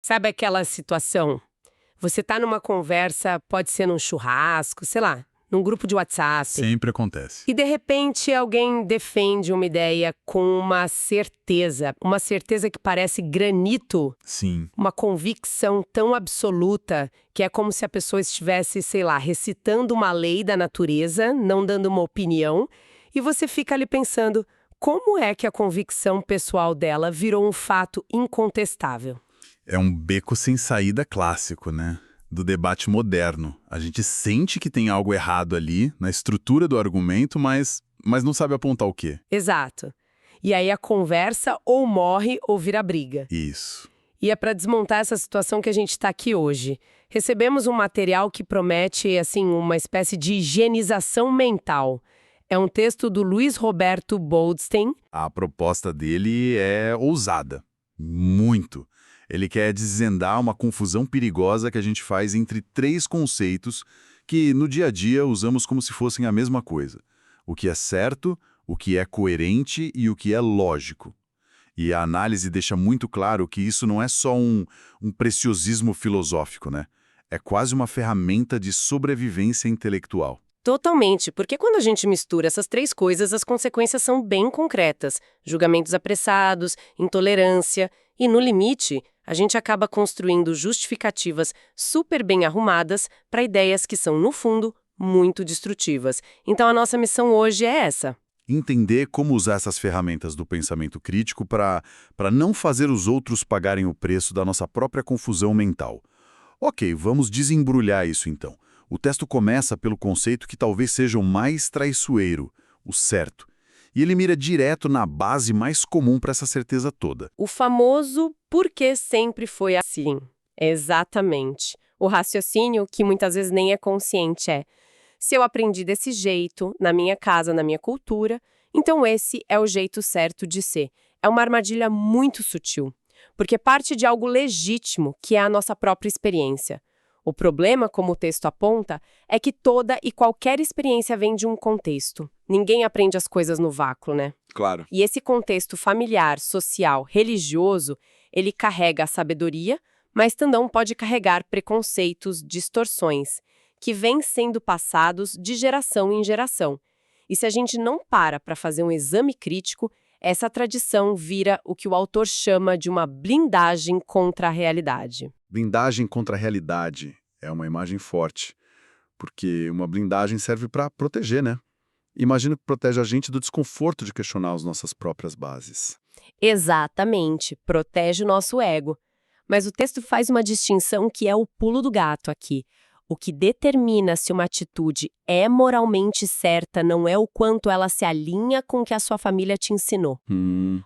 Sabe aquela situação? Você tá numa conversa, pode ser num churrasco, sei lá, num grupo de WhatsApp. Sempre acontece. E de repente alguém defende uma ideia com uma certeza que parece granito, Sim. uma convicção tão absoluta que é como se a pessoa estivesse, sei lá, recitando uma lei da natureza, não dando uma opinião, e você fica ali pensando, como é que a convicção pessoal dela virou um fato incontestável? É um beco sem saída clássico, né? Do debate moderno. A gente sente que tem algo errado ali, na estrutura do argumento, mas não sabe apontar o quê. Exato. E aí a conversa ou morre ou vira briga. Isso. E é para desmontar essa situação que a gente está aqui hoje. Recebemos um material que promete, assim, uma espécie de higienização mental. É um texto do Luiz Roberto Boldstein. A proposta dele é ousada. Muito. Ele quer desvendar uma confusão perigosa que a gente faz entre três conceitos que, no dia a dia, usamos como se fossem a mesma coisa. O que é certo, o que é coerente e o que é lógico. E a análise deixa muito claro que isso não é só um preciosismo filosófico, né? É quase uma ferramenta de sobrevivência intelectual. Totalmente, porque quando a gente mistura essas três coisas, as consequências são bem concretas. Julgamentos apressados, intolerância e, no limite, a gente acaba construindo justificativas super bem arrumadas para ideias que são, no fundo, muito destrutivas. Então a nossa missão hoje é essa. Entender como usar essas ferramentas do pensamento crítico para não fazer os outros pagarem o preço da nossa própria confusão mental. Ok, vamos desembrulhar isso então. O texto começa pelo conceito que talvez seja o mais traiçoeiro, o certo. E ele mira direto na base mais comum para essa certeza toda. O famoso porque sempre foi assim. Exatamente. O raciocínio, que muitas vezes nem é consciente, é: se eu aprendi desse jeito, na minha casa, na minha cultura, então esse é o jeito certo de ser. É uma armadilha muito sutil, porque parte de algo legítimo, que é a nossa própria experiência. O problema, como o texto aponta, é que toda e qualquer experiência vem de um contexto. Ninguém aprende as coisas no vácuo, né? Claro. E esse contexto familiar, social, religioso, ele carrega a sabedoria, mas também pode carregar preconceitos, distorções, que vêm sendo passados de geração em geração. E se a gente não para fazer um exame crítico, essa tradição vira o que o autor chama de uma blindagem contra a realidade. Blindagem contra a realidade é uma imagem forte, porque uma blindagem serve para proteger, né? Imagina que protege a gente do desconforto de questionar as nossas próprias bases. Exatamente, protege o nosso ego. Mas o texto faz uma distinção que é o pulo do gato aqui. O que determina se uma atitude é moralmente certa não é o quanto ela se alinha com o que a sua família te ensinou.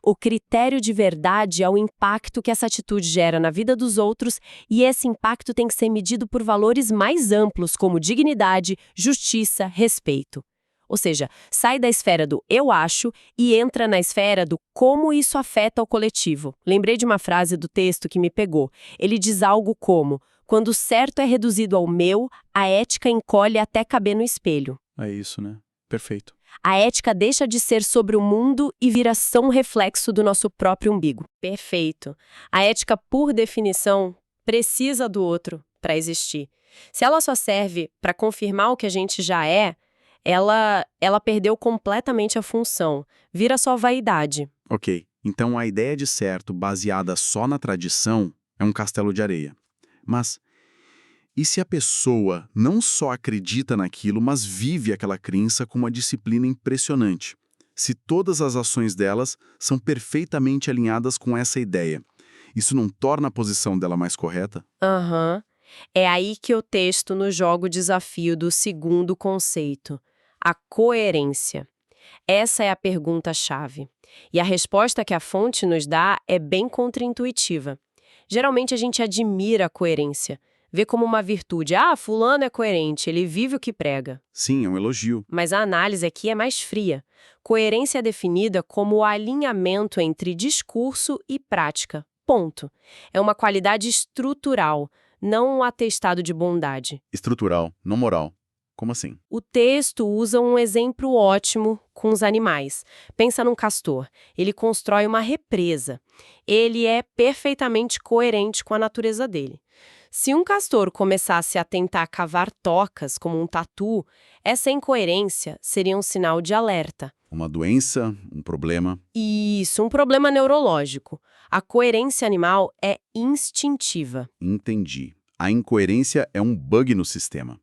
O critério de verdade é o impacto que essa atitude gera na vida dos outros, e esse impacto tem que ser medido por valores mais amplos, como dignidade, justiça, respeito. Ou seja, sai da esfera do eu acho e entra na esfera do como isso afeta o coletivo. Lembrei de uma frase do texto que me pegou. Ele diz algo como: quando o certo é reduzido ao meu, a ética encolhe até caber no espelho. É isso, né? Perfeito. A ética deixa de ser sobre o mundo e vira só um reflexo do nosso próprio umbigo. Perfeito. A ética, por definição, precisa do outro para existir. Se ela só serve para confirmar o que a gente já é, ela perdeu completamente a função. Vira só vaidade. Ok, então a ideia de certo baseada só na tradição é um castelo de areia. Mas e se a pessoa não só acredita naquilo, mas vive aquela crença com uma disciplina impressionante? Se todas as ações delas são perfeitamente alinhadas com essa ideia, isso não torna a posição dela mais correta? Aham. É aí que o texto nos joga o desafio do segundo conceito, a coerência. Essa é a pergunta-chave. E a resposta que a fonte nos dá é bem contraintuitiva. Geralmente a gente admira a coerência, vê como uma virtude. Ah, fulano é coerente, ele vive o que prega. Sim, é um elogio. Mas a análise aqui é mais fria. Coerência é definida como o alinhamento entre discurso e prática. Ponto. É uma qualidade estrutural, não um atestado de bondade. Estrutural, não moral. Como assim? O texto usa um exemplo ótimo com os animais. Pensa num castor. Ele constrói uma represa. Ele é perfeitamente coerente com a natureza dele. Se um castor começasse a tentar cavar tocas como um tatu, essa incoerência seria um sinal de alerta. Uma doença, um problema. Isso, um problema neurológico. A coerência animal é instintiva. Entendi. A incoerência é um bug no sistema.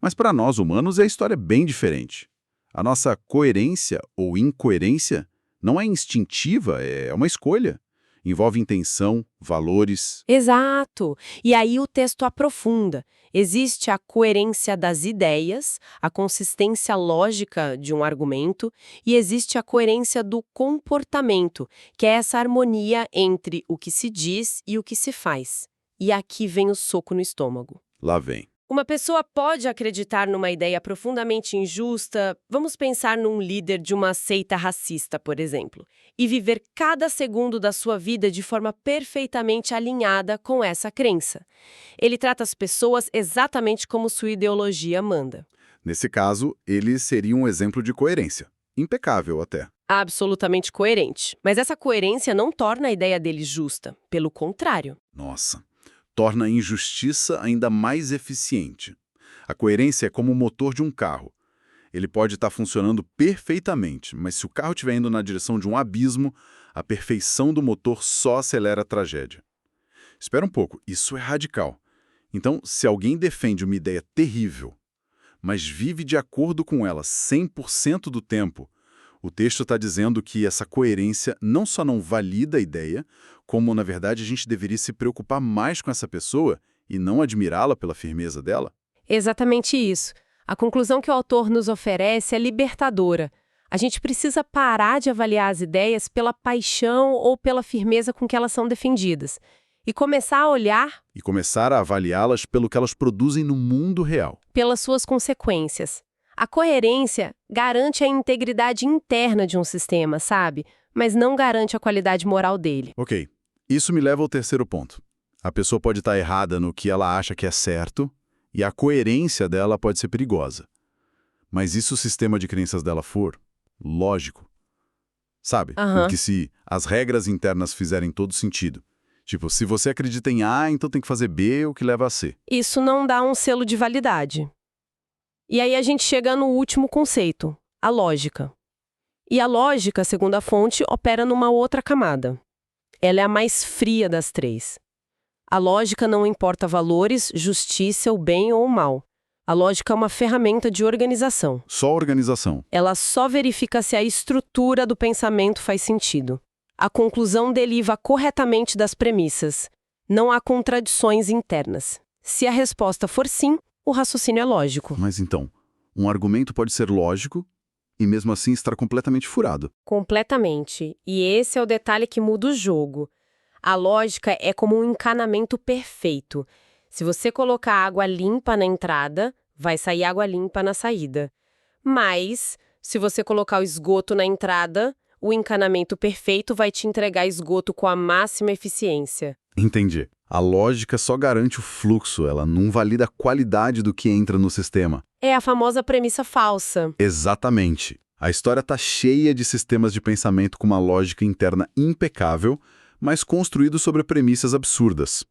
Mas para nós humanos a história é bem diferente. A nossa coerência ou incoerência não é instintiva, é uma escolha. Envolve intenção, valores. Exato! E aí o texto aprofunda. Existe a coerência das ideias, a consistência lógica de um argumento, e existe a coerência do comportamento, que é essa harmonia entre o que se diz e o que se faz. E aqui vem o soco no estômago. Lá vem. Uma pessoa pode acreditar numa ideia profundamente injusta, vamos pensar num líder de uma seita racista, por exemplo, e viver cada segundo da sua vida de forma perfeitamente alinhada com essa crença. Ele trata as pessoas exatamente como sua ideologia manda. Nesse caso, ele seria um exemplo de coerência. Impecável até. Absolutamente coerente. Mas essa coerência não torna a ideia dele justa. Pelo contrário. Nossa. Torna a injustiça ainda mais eficiente. A coerência é como o motor de um carro. Ele pode estar funcionando perfeitamente, mas se o carro estiver indo na direção de um abismo, a perfeição do motor só acelera a tragédia. Espera um pouco, isso é radical. Então, se alguém defende uma ideia terrível, mas vive de acordo com ela 100% do tempo, o texto está dizendo que essa coerência não só não valida a ideia, como, na verdade, a gente deveria se preocupar mais com essa pessoa e não admirá-la pela firmeza dela? Exatamente isso. A conclusão que o autor nos oferece é libertadora. A gente precisa parar de avaliar as ideias pela paixão ou pela firmeza com que elas são defendidas e começar a olhar E começar a avaliá-las pelo que elas produzem no mundo real. pelas suas consequências. A coerência garante a integridade interna de um sistema, sabe? Mas não garante a qualidade moral dele. Ok, isso me leva ao terceiro ponto. A pessoa pode estar errada no que ela acha que é certo, e a coerência dela pode ser perigosa. Mas e se o sistema de crenças dela for lógico? Sabe? Aham. Porque se as regras internas fizerem todo sentido. Tipo, se você acredita em A, então tem que fazer B, o que leva a C. Isso não dá um selo de validade. E aí a gente chega no último conceito, a lógica. E a lógica, segundo a fonte, opera numa outra camada. Ela é a mais fria das três. A lógica não importa valores, justiça, o bem ou o mal. A lógica é uma ferramenta de organização. Só organização. Ela só verifica se a estrutura do pensamento faz sentido. A conclusão deriva corretamente das premissas. Não há contradições internas. Se a resposta for sim, o raciocínio é lógico. Mas então, um argumento pode ser lógico e mesmo assim estar completamente furado. Completamente. E esse é o detalhe que muda o jogo. A lógica é como um encanamento perfeito. Se você colocar água limpa na entrada, vai sair água limpa na saída. Mas, se você colocar o esgoto na entrada, o encanamento perfeito vai te entregar esgoto com a máxima eficiência. Entendi. A lógica só garante o fluxo, ela não valida a qualidade do que entra no sistema. É a famosa premissa falsa. Exatamente. A história está cheia de sistemas de pensamento com uma lógica interna impecável, mas construídos sobre premissas absurdas.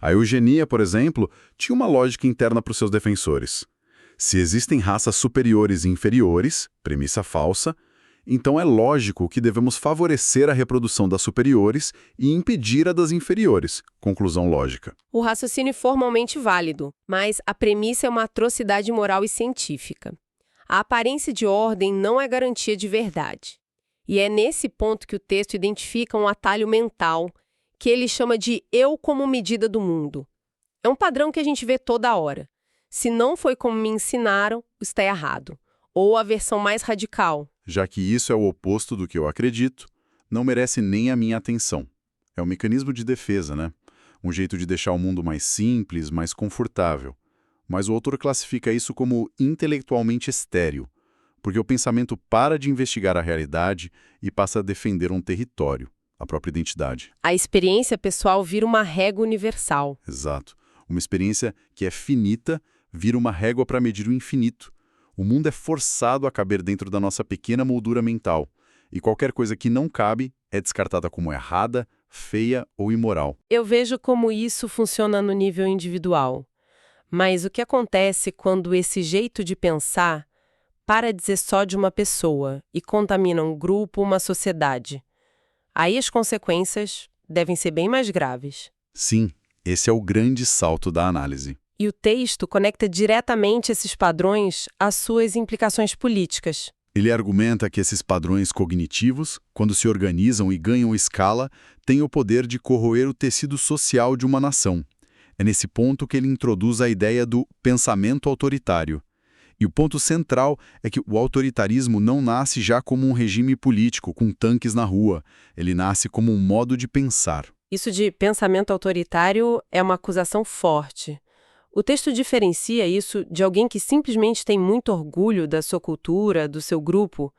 A eugenia, por exemplo, tinha uma lógica interna para os seus defensores. Se existem raças superiores e inferiores, premissa falsa, então é lógico que devemos favorecer a reprodução das superiores e impedir a das inferiores. Conclusão lógica. O raciocínio é formalmente válido, mas a premissa é uma atrocidade moral e científica. A aparência de ordem não é garantia de verdade. E é nesse ponto que o texto identifica um atalho mental, que ele chama de eu como medida do mundo. É um padrão que a gente vê toda hora. Se não foi como me ensinaram, está errado. Ou a versão mais radical. Já que isso é o oposto do que eu acredito, não merece nem a minha atenção. É um mecanismo de defesa, né? Um jeito de deixar o mundo mais simples, mais confortável. Mas o autor classifica isso como intelectualmente estéril, porque o pensamento para de investigar a realidade e passa a defender um território, a própria identidade. A experiência pessoal vira uma régua universal. Exato. Uma experiência que é finita, vira uma régua para medir o infinito. O mundo é forçado a caber dentro da nossa pequena moldura mental, e qualquer coisa que não cabe é descartada como errada, feia ou imoral. Eu vejo como isso funciona no nível individual. Mas o que acontece quando esse jeito de pensar para de ser só de uma pessoa e contamina um grupo, uma sociedade? Aí as consequências devem ser bem mais graves. Sim, esse é o grande salto da análise. E o texto conecta diretamente esses padrões às suas implicações políticas. Ele argumenta que esses padrões cognitivos, quando se organizam e ganham escala, têm o poder de corroer o tecido social de uma nação. É nesse ponto que ele introduz a ideia do pensamento autoritário. E o ponto central é que o autoritarismo não nasce já como um regime político, com tanques na rua. Ele nasce como um modo de pensar. Isso de pensamento autoritário é uma acusação forte. O texto diferencia isso de alguém que simplesmente tem muito orgulho da sua cultura, do seu grupo,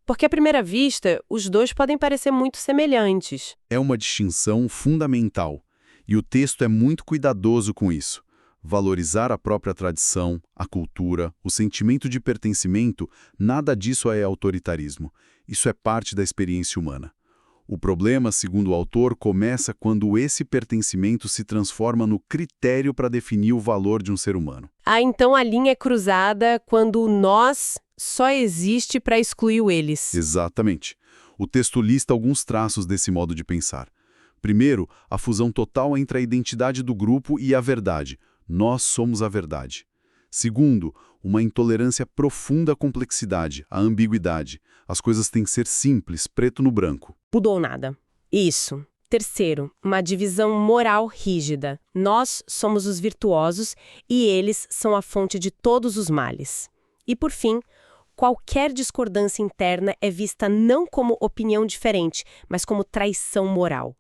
porque à primeira vista, os dois podem parecer muito semelhantes. É uma distinção fundamental, e o texto é muito cuidadoso com isso. Valorizar a própria tradição, a cultura, o sentimento de pertencimento, nada disso é autoritarismo. Isso é parte da experiência humana. O problema, segundo o autor, começa quando esse pertencimento se transforma no critério para definir o valor de um ser humano. Então a linha é cruzada quando o nós só existe para excluir o eles. Exatamente. O texto lista alguns traços desse modo de pensar. Primeiro, a fusão total entre a identidade do grupo e a verdade. Nós somos a verdade. Segundo, uma intolerância profunda à complexidade, à ambiguidade. As coisas têm que ser simples, preto no branco. Tudo ou nada. Isso. Terceiro, uma divisão moral rígida. Nós somos os virtuosos e eles são a fonte de todos os males. E por fim, qualquer discordância interna é vista não como opinião diferente, mas como traição moral.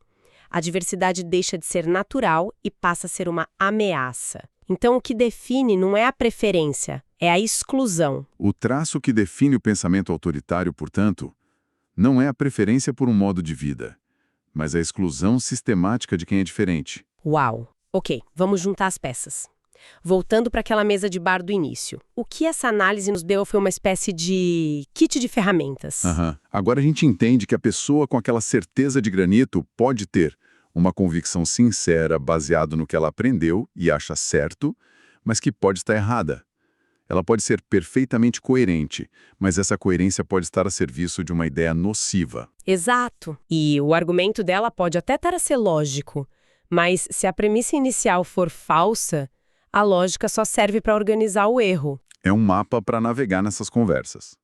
A diversidade deixa de ser natural e passa a ser uma ameaça. Então, o que define não é a preferência, é a exclusão. O traço que define o pensamento autoritário, portanto, não é a preferência por um modo de vida, mas a exclusão sistemática de quem é diferente. Uau! Ok, vamos juntar as peças. Voltando para aquela mesa de bar do início. O que essa análise nos deu foi uma espécie de kit de ferramentas. Agora a gente entende que a pessoa com aquela certeza de granito pode ter uma convicção sincera baseada no que ela aprendeu e acha certo, mas que pode estar errada. Ela pode ser perfeitamente coerente, mas essa coerência pode estar a serviço de uma ideia nociva. Exato. E o argumento dela pode até estar a ser lógico, mas se a premissa inicial for falsa, a lógica só serve para organizar o erro. É um mapa para navegar nessas conversas.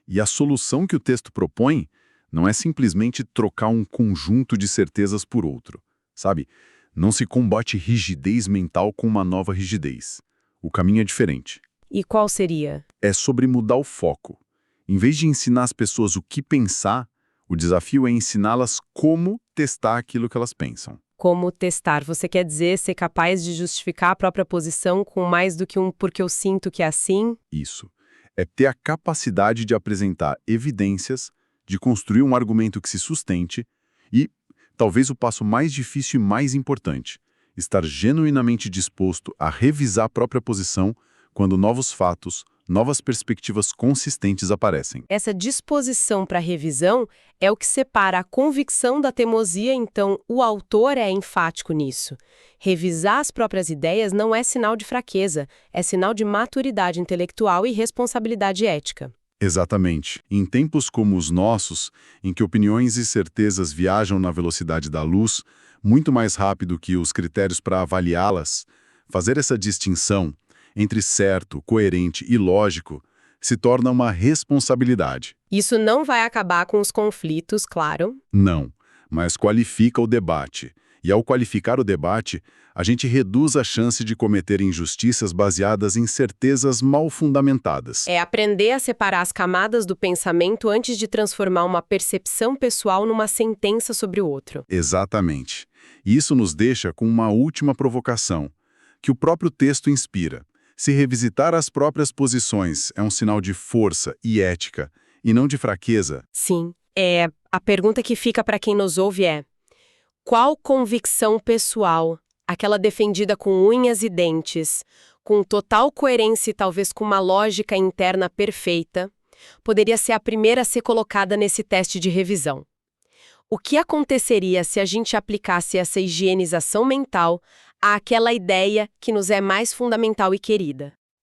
E a solução que o texto propõe não é simplesmente trocar um conjunto de certezas por outro, sabe? Não se combate rigidez mental com uma nova rigidez. O caminho é diferente. E qual seria? É sobre mudar o foco. Em vez de ensinar as pessoas o que pensar, o desafio é ensiná-las como testar aquilo que elas pensam. Como testar? Você quer dizer ser capaz de justificar a própria posição com mais do que um porque eu sinto que é assim? Isso. É ter a capacidade de apresentar evidências, de construir um argumento que se sustente e, talvez o passo mais difícil e mais importante, estar genuinamente disposto a revisar a própria posição quando novos fatos, novas perspectivas consistentes aparecem. Essa disposição para revisão é o que separa a convicção da teimosia, então o autor é enfático nisso. Revisar as próprias ideias não é sinal de fraqueza, é sinal de maturidade intelectual e responsabilidade ética. Exatamente. Em tempos como os nossos, em que opiniões e certezas viajam na velocidade da luz, muito mais rápido que os critérios para avaliá-las, fazer essa distinção entre certo, coerente e lógico se torna uma responsabilidade. Isso não vai acabar com os conflitos, claro. Não, mas qualifica o debate. E ao qualificar o debate, a gente reduz a chance de cometer injustiças baseadas em certezas mal fundamentadas. É aprender a separar as camadas do pensamento antes de transformar uma percepção pessoal numa sentença sobre o outro. Exatamente. E isso nos deixa com uma última provocação, que o próprio texto inspira. Se revisitar as próprias posições é um sinal de força e ética, e não de fraqueza. Sim. A pergunta que fica para quem nos ouve é: qual convicção pessoal, aquela defendida com unhas e dentes, com total coerência e talvez com uma lógica interna perfeita, poderia ser a primeira a ser colocada nesse teste de revisão. O que aconteceria se a gente aplicasse essa higienização mental àquela ideia que nos é mais fundamental e querida?